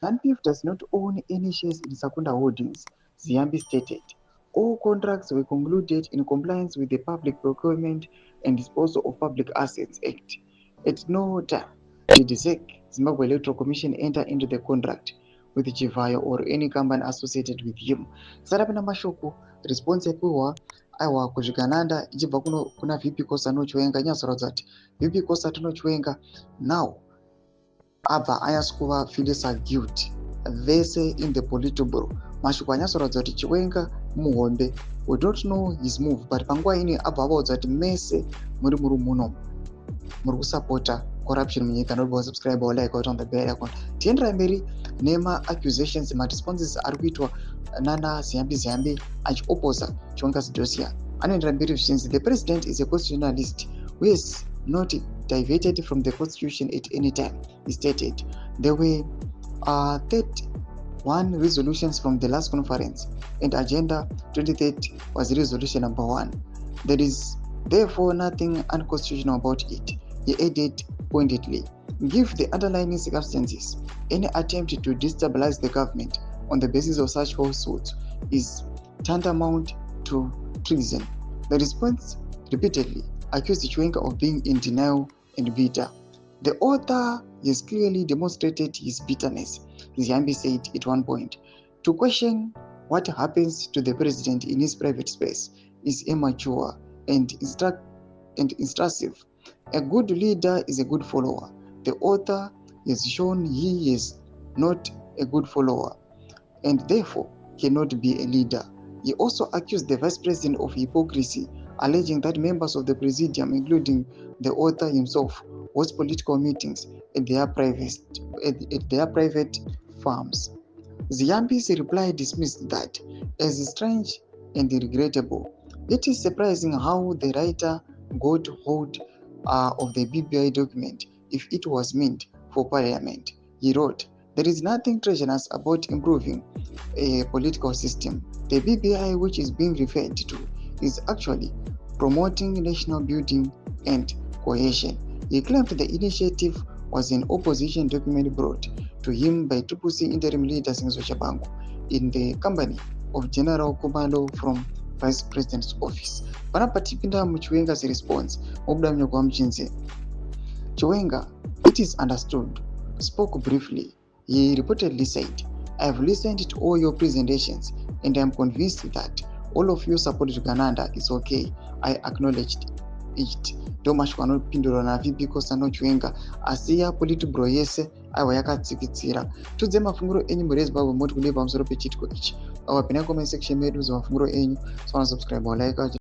ZANU-PF does not own any shares in Secunda Holdings, Ziyambi stated. All contracts were concluded in compliance with the Public Procurement and Disposal of Public Assets Act. At no time did the ZEC, Zimbabwe Electoral Commission, enter into the contract with Chivayo or any company associated with him. Sarapina mashoko response yapiwa aiwa kuzvikananda ichibva kuna VP Kosa Chiwenga inyazoratidza kuti VP Kosa Chiwenga now abva anyatsokuva filisa guilt vese in the Politburo. Mashoko anyazoratidza kuti Chiwenga muhombe, we don't know his move, but panguva ini abva avaudza kuti mese muri muno muri kusapota corruption munyika. Not subscribe or like out on the bell icon. Tiendera mberi nema accusations responses ari kuitwa nana Ziyambi achioposa Chiwenga's dossier. Anoendera mberi zvichinzi the president is a constitutionalist who is not diverted from the constitution at any time. He stated there were 31 resolutions from the last conference, and agenda 2030 was resolution number 1. There is therefore nothing unconstitutional about it. He added pointedly, given the underlying circumstances, any attempt to destabilize the government on the basis of such falsehoods is tantamount to treason. The response repeatedly accused Chiwenga of being in denial and bitter. The author has clearly demonstrated his bitterness, Ziyambi said at one point. To question what happens to the president in his private space is immature and instructive. A good leader is a good follower. The author has shown he is not a good follower and therefore cannot be a leader. He also accused the vice president of hypocrisy, alleging that members of the presidium, including the author himself, host political meetings at their private farms. Ziyambi's reply dismissed that as strange and regrettable. It is surprising how the writer got hold of the BBI document if it was meant for parliament. He wrote, there is nothing treasonous about improving a political system. The BBI, which is being referred to, is actually promoting national building and cohesion. He claimed the initiative was an opposition document brought to him by TSHABANGU interim leader TSHABANGU in the company of General Commando from Vice President's office. Panapa tipinda Chiwenga's response, Mnangagwa mchinze. Chiwenga, it is understood, spoke briefly. He reportedly said, I have listened to all your presentations and I am convinced that all of you support Uganda is okay. I acknowledged it. Domashwa anopindura na VP Kosa Chiwenga asiya Politburo yese aiwa yakatsikitsira. Tudze mafunguro enyu muri Zimbabwe moti kune pamusoro pechitiko ichi. Awa pina comment section medu za mafunguro enyu. So subscribe or like